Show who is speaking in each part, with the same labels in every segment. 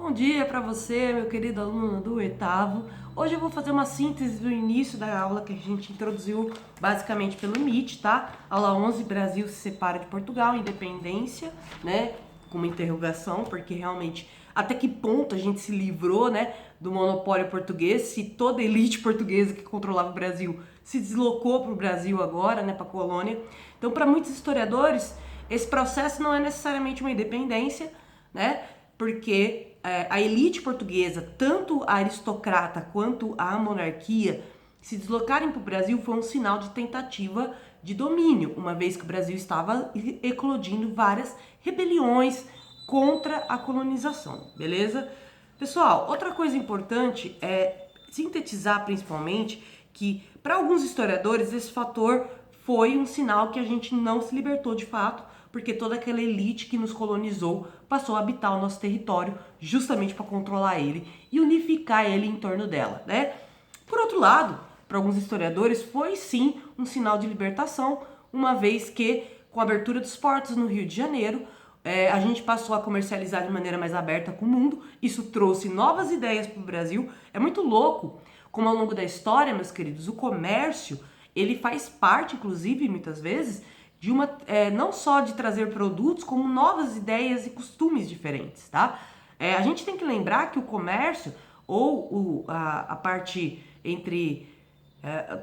Speaker 1: Bom dia para você, meu querido aluno do oitavo. Hoje eu vou fazer uma síntese do início da aula que a gente introduziu basicamente pelo Meet, tá? Aula 11, Brasil se separa de Portugal, independência, né? Com uma interrogação, porque realmente até que ponto a gente se livrou, né, do monopólio português, se toda a elite portuguesa que controlava o Brasil se deslocou para o Brasil agora, né, para a colônia. Então, para muitos historiadores, esse processo não é necessariamente uma independência, né? Porque a elite portuguesa, tanto a aristocrata quanto a monarquia, se deslocarem para o Brasil foi um sinal de tentativa de domínio, uma vez que o Brasil estava eclodindo várias rebeliões contra a colonização, beleza? Pessoal, outra coisa importante é sintetizar principalmente que para alguns historiadores esse fator foi um sinal que a gente não se libertou de fato, porque toda aquela elite que nos colonizou passou a habitar o nosso território justamente para controlar ele e unificar ele em torno dela, né? Por outro lado, para alguns historiadores foi sim um sinal de libertação, uma vez que com a abertura dos portos no Rio de Janeiro, a gente passou a comercializar de maneira mais aberta com o mundo, isso trouxe novas ideias para o Brasil. É muito louco como ao longo da história, meus queridos, o comércio, ele faz parte, inclusive, muitas vezes, de uma não só de trazer produtos, como novas ideias e costumes diferentes, tá? A gente tem que lembrar que o comércio, ou a parte entre,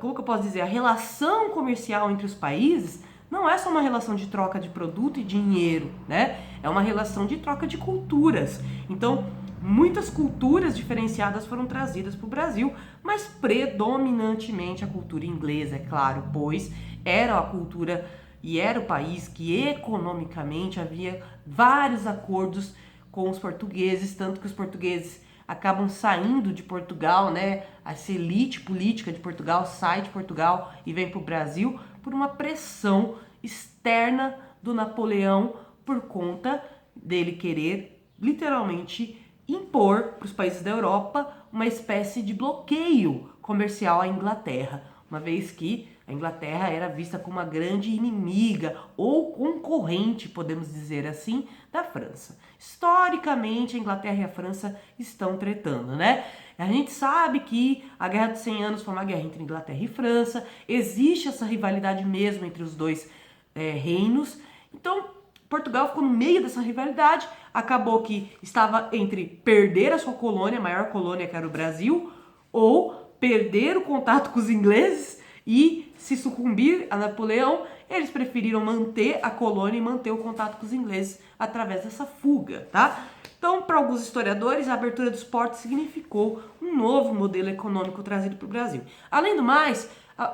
Speaker 1: como que eu posso dizer, a relação comercial entre os países, não é só uma relação de troca de produto e dinheiro, né? É uma relação de troca de culturas. Então, muitas culturas diferenciadas foram trazidas para o Brasil, mas predominantemente a cultura inglesa, é claro, pois era a cultura e era o país que economicamente havia vários acordos com os portugueses, tanto que os portugueses acabam saindo de Portugal, né? Essa elite política de Portugal sai de Portugal e vem para o Brasil por uma pressão externa do Napoleão por conta dele querer literalmente impor para os países da Europa uma espécie de bloqueio comercial à Inglaterra, uma vez que a Inglaterra era vista como uma grande inimiga ou concorrente, podemos dizer assim, da França. Historicamente, a Inglaterra e a França estão tretando, né? A gente sabe que a Guerra dos 100 Anos foi uma guerra entre Inglaterra e França, existe essa rivalidade mesmo entre os dois reinos. Então, Portugal ficou no meio dessa rivalidade, acabou que estava entre perder a sua colônia, a maior colônia que era o Brasil, ou perder o contato com os ingleses e se sucumbir a Napoleão. Eles preferiram manter a colônia e manter o contato com os ingleses através dessa fuga, tá? Então, para alguns historiadores, a abertura dos portos significou um novo modelo econômico trazido para o Brasil. Além do mais,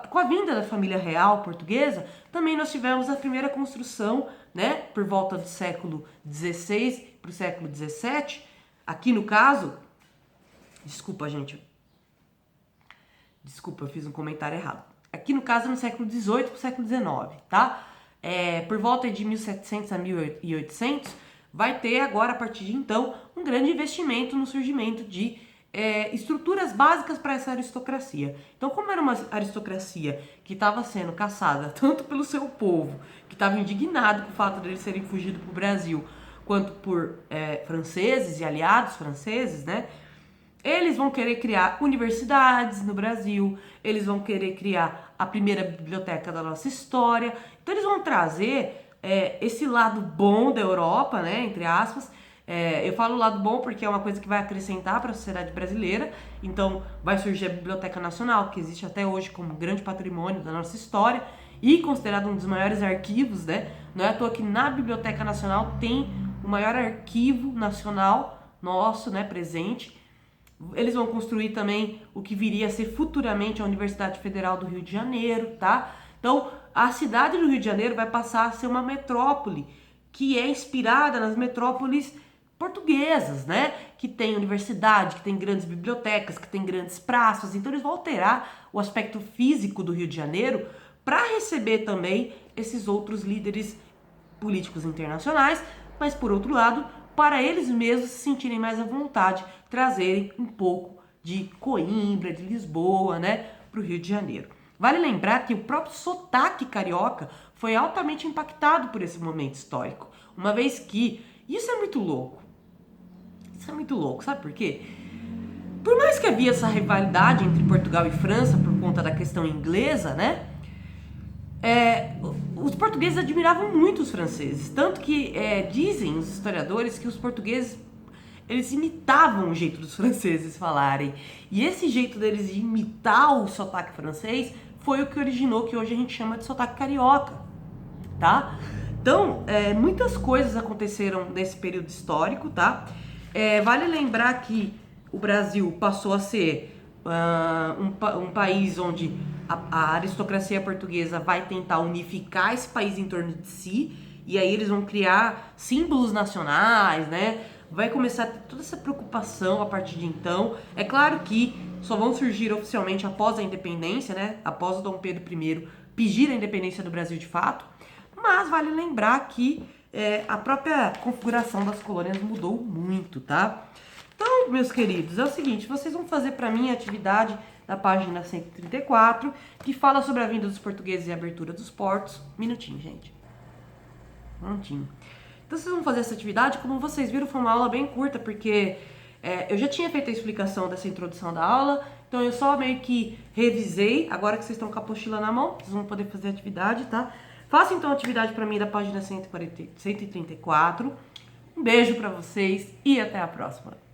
Speaker 1: com a vinda da família real portuguesa, também nós tivemos a primeira construção, né, por volta do século XVI para o século XVII. Aqui no caso, desculpa, gente, desculpa, eu fiz um comentário errado. Aqui no caso, no século XVIII para o século XIX, tá? Por volta de 1700 a 1800, vai ter agora, a partir de então, um grande investimento no surgimento de estruturas básicas para essa aristocracia. Então, como era uma aristocracia que estava sendo caçada tanto pelo seu povo, que estava indignado com o fato de eles serem fugidos para o Brasil, quanto por franceses e aliados franceses, né? Eles vão querer criar universidades no Brasil, eles vão querer criar a primeira biblioteca da nossa história. Então eles vão trazer esse lado bom da Europa, né, entre aspas. Eu falo lado bom porque é uma coisa que vai acrescentar para a sociedade brasileira. Então vai surgir a Biblioteca Nacional, que existe até hoje como grande patrimônio da nossa história e considerado um dos maiores arquivos, né? Não é à toa que na Biblioteca Nacional tem o maior arquivo nacional nosso, né, presente. Eles vão construir também o que viria a ser futuramente a Universidade Federal do Rio de Janeiro, tá? Então, a cidade do Rio de Janeiro vai passar a ser uma metrópole que é inspirada nas metrópoles portuguesas, né? Que tem universidade, que tem grandes bibliotecas, que tem grandes praças. Então, eles vão alterar o aspecto físico do Rio de Janeiro para receber também esses outros líderes políticos internacionais, mas, por outro lado, para eles mesmos se sentirem mais à vontade, trazerem um pouco de Coimbra, de Lisboa, né, para o Rio de Janeiro. Vale lembrar que o próprio sotaque carioca foi altamente impactado por esse momento histórico, uma vez que, isso é muito louco, Isso é muito louco, sabe por quê? Por mais que havia essa rivalidade entre Portugal e França por conta da questão inglesa, né? Os portugueses admiravam muito os franceses, tanto que dizem os historiadores que os portugueses eles imitavam o jeito dos franceses falarem, e esse jeito deles de imitar o sotaque francês foi o que originou o que hoje a gente chama de sotaque carioca, tá? Então, muitas coisas aconteceram nesse período histórico, tá? Vale lembrar que o Brasil passou a ser um país onde a aristocracia portuguesa vai tentar unificar esse país em torno de si, e aí eles vão criar símbolos nacionais, né? Vai começar a ter toda essa preocupação a partir de então. É claro que só vão surgir oficialmente após a independência, né? Após o Dom Pedro I pedir a independência do Brasil de fato. Mas vale lembrar que a própria configuração das colônias mudou muito, tá? Então, meus queridos, é o seguinte, vocês vão fazer para mim a atividade da página 134, que fala sobre a vinda dos portugueses e a abertura dos portos. Minutinho, gente. Minutinho. Então, vocês vão fazer essa atividade. Como vocês viram, foi uma aula bem curta, porque eu já tinha feito a explicação dessa introdução da aula, então eu só meio que revisei. Agora que vocês estão com a apostila na mão, vocês vão poder fazer a atividade, tá? Faça então a atividade para mim da página 134. Um beijo para vocês e até a próxima.